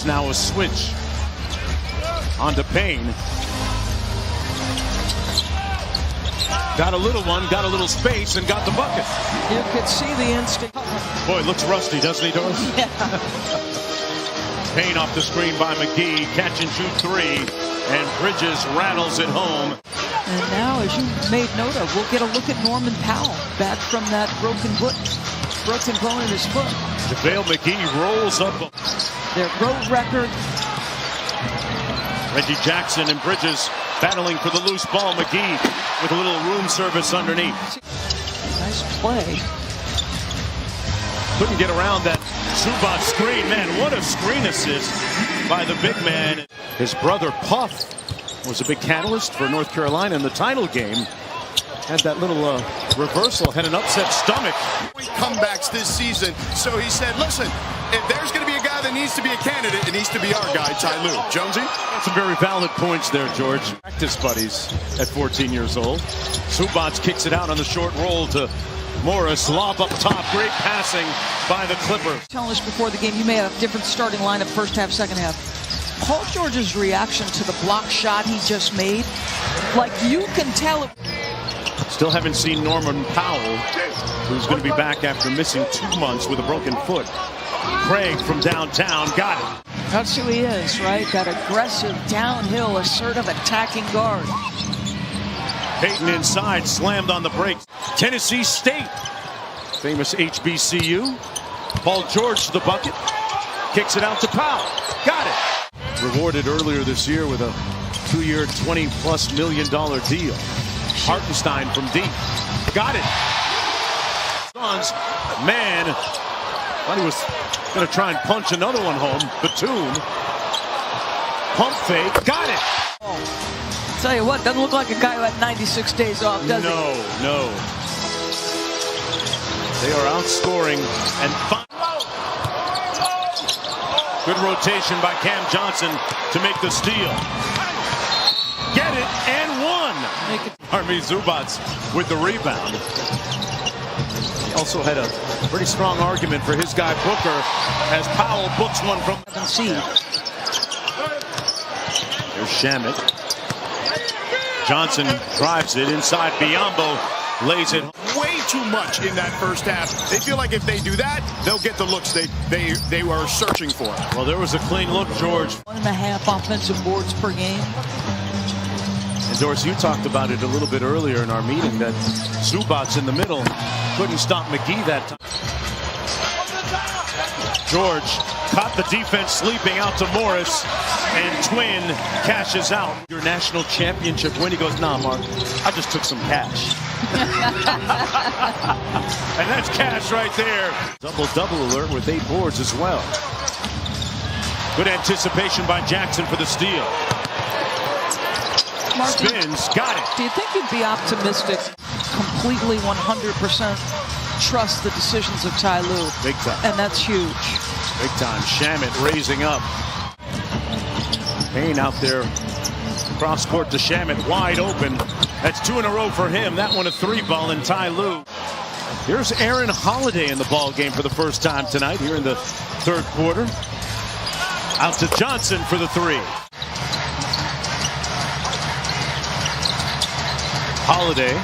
now a switch onto Payne. Got a little one, got a little space, and got the bucket. You could see the instinct. Boy, looks rusty, doesn't he, Doris? Yeah. Payne off the screen by McGee, catch and shoot three, and Bridges rattles it home. And now, as you made note of, we'll get a look at Norman Powell back from that broken bone in his foot. JaVale McGee rolls up Their road record. Reggie Jackson and Bridges battling for the loose ball. McGee with a little room service underneath. Nice play. Couldn't get around that Zubac screen. Man, what a screen assist by the big man. His brother Puff was a big catalyst for North Carolina in the title game. Had that little reversal, had an upset stomach. Comebacks this season. So he said, listen, if there's going to be a guy that needs to be a candidate, it needs to be our guy, Ty Lue. Jonesy? Some very valid points there, George. Practice buddies at 14 years old. Zubac kicks it out on the short roll to Morris. Lob up top. Great passing by the Clippers. Telling us before the game, you may have a different starting lineup first half, second half. Paul George's reaction to the block shot he just made, like you can tell it. Still haven't seen Norman Powell, who's going to be back after missing 2 months with a broken foot. Craig from downtown got it. That's who he is, right? That aggressive, downhill, assertive, attacking guard. Payton inside, slammed on the brakes. Tennessee State, famous HBCU. Paul George to the bucket. Kicks it out to Powell. Got it. Rewarded earlier this year with a 2-year, $20+ million deal. Hartenstein from deep. Got it. Suns, man. Thought he was going to try and punch another one home. Batum. Pump fake. Got it. Oh, tell you what, doesn't look like a guy who had 96 days off, does he? No. They are outscoring and good rotation by Cam Johnson to make the steal. Get it and one. Army Zubac with the rebound. He also had a pretty strong argument for his guy Booker as Powell books one from C. There's Shamet. Johnson drives it inside. Biombo lays it. Way too much in that first half. They feel like if they do that, they'll get the looks they were searching for. Well, there was a clean look, George. 1.5 offensive boards per game. And Doris, you talked about it a little bit earlier in our meeting that Zubac in the middle couldn't stop McGee that time. George caught the defense sleeping out to Morris, and Twin cashes out. Your national championship win. He goes, nah, Mark, I just took some cash. And that's cash right there. Double-double alert with 8 boards as well. Good anticipation by Jackson for the steal. Mark, Spins, got it. Do you think you'd be optimistic, completely 100% trust the decisions of Ty Lue? Big time. And that's huge. Big time. Shamet raising up. Payne out there. Cross court to Shamet, wide open. That's 2 in a row for him. That one a 3-ball in Ty Lue. Here's Aaron Holiday in the ball game for the first time tonight here in the third quarter. Out to Johnson for the 3. Holiday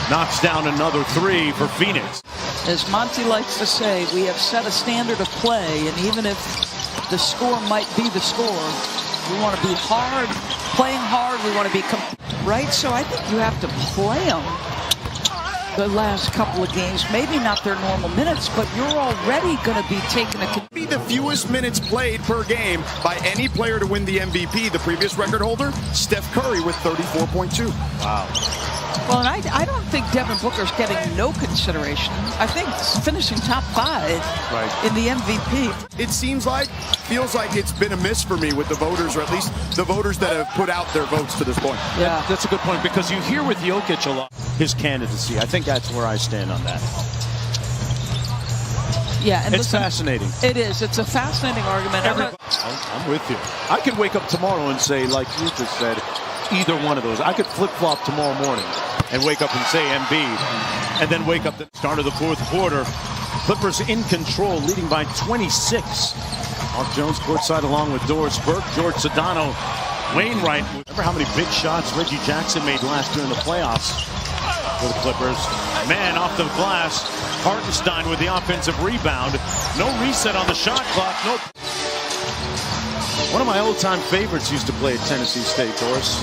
knocks down another 3 for Phoenix. As Monty likes to say, we have set a standard of play, and even if the score might be the score, we want to be hard, playing hard, we want to be right? So I think you have to play them the last couple of games, maybe not their normal minutes, but you're already going to be taking a... Be the fewest minutes played per game by any player to win the MVP. The previous record holder, Steph Curry, with 34.2. Wow. Well, and I don't think Devin Booker's getting no consideration. I think finishing top 5 in the MVP. It feels like it's been a miss for me with the voters, or at least the voters that have put out their votes to this point. Yeah, that's a good point, because you hear with Jokic a lot his candidacy. I think that's where I stand on that. Yeah, and it's fascinating. It is. It's a fascinating argument. I'm with you. I could wake up tomorrow and say, like you just said, either one of those. I could flip-flop tomorrow morning and wake up and say Embiid, and then wake up at the start of the fourth quarter. Clippers in control, leading by 26. Mark Jones courtside along with Doris Burke, George Sedano, Wainwright. Remember how many big shots Reggie Jackson made last year in the playoffs for the Clippers? Man off the glass. Hartenstein with the offensive rebound. No reset on the shot clock. Nope. One of my old-time favorites used to play at Tennessee State, Doris.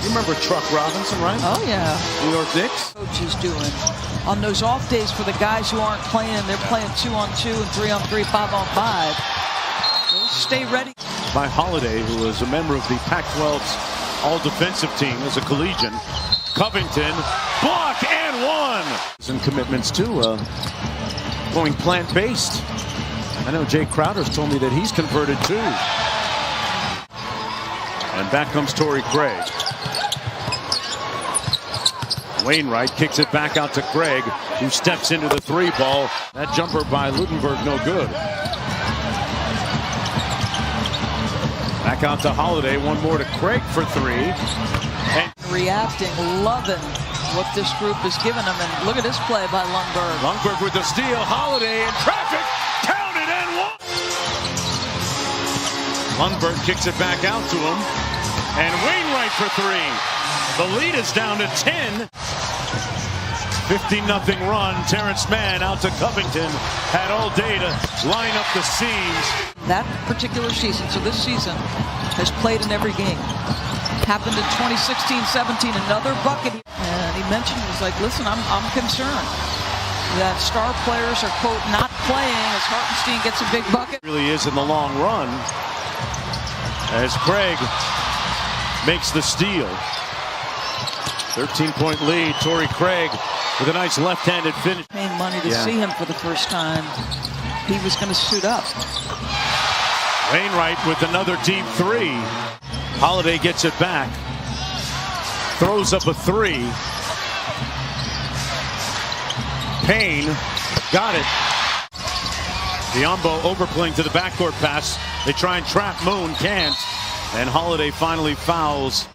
You remember Truck Robinson, right? Oh, yeah. New York Knicks. Coach is doing. On those off days for the guys who aren't playing, they're playing 2-on-2 and 3-on-3, 5-on-5. They'll stay ready. By Holiday, who was a member of the Pac-12's all-defensive team as a collegian. Covington, block and one. And commitments too, going plant-based. I know Jay Crowder's told me that he's converted too. And back comes Torrey Craig. Wainwright kicks it back out to Craig, who steps into the three ball. That jumper by Ludenberg, no good. Back out to Holiday, one more to Craig for three. And Reacting, loving what this group has given them. And look at this play by Lundberg. Lundberg with the steal, Holiday in traffic, counted and one. Lundberg kicks it back out to him, and Wainwright for three. The lead is down to 10. 50-0 run. Terrence Mann out to Covington. Had all day to line up the seams. That particular season, so this season, has played in every game. Happened in 2016-17, another bucket. And he mentioned, he's like, listen, I'm concerned that star players are, quote, not playing as Hartenstein gets a big bucket. Really is in the long run. As Craig makes the steal. 13-point lead. Torrey Craig with a nice left-handed finish. Paying money to see him for the first time. He was going to suit up. Wainwright with another deep three. Holiday gets it back. Throws up a three. Payne got it. Biyombo overplaying to the backcourt pass. They try and trap Moon, can't. And Holiday finally fouls.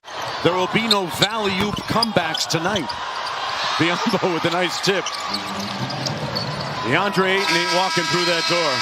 There will be no Valley-oop comebacks tonight. Biyombo with a nice tip. DeAndre Ayton ain't walking through that door.